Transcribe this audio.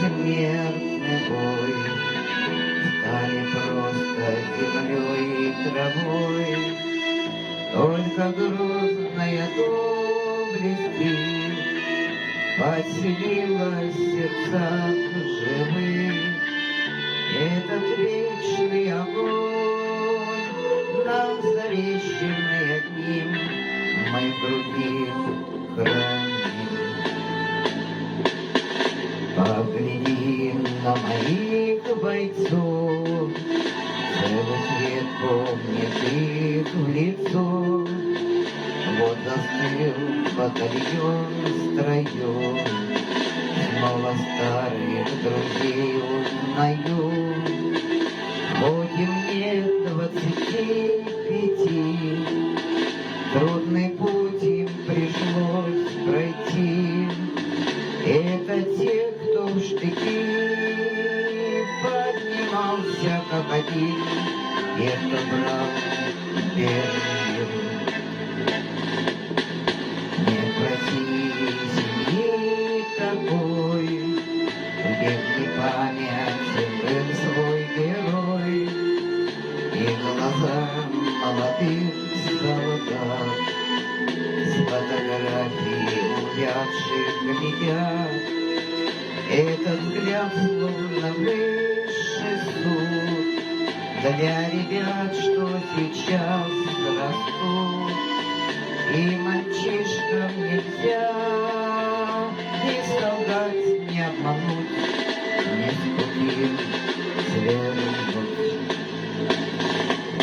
смертный бой стали просто землей и травой. Только грозная доблесть поселилась в сердцах живых. Этот вечный огонь, нам завещанный одним, мы в груди храним. Погляди на моих бойцов, целый свет помнит их в лицо. Вот застыл батальон в строю, снова старых друзей узнаю. Хоть им нет 25, трудный путь им пришлось пройти. Это те, кто в штыки поднимался как один, те, кто брал Берлин. Не проси семьи такой, векни памятен был свой герой и глазам молодых солдат с фотографий увядших глядят. Этот взгляд словно высший суд для ребят, что сейчас растут. И мальчишкам нельзя ни солдат не обмануть, ни с пути свернуть.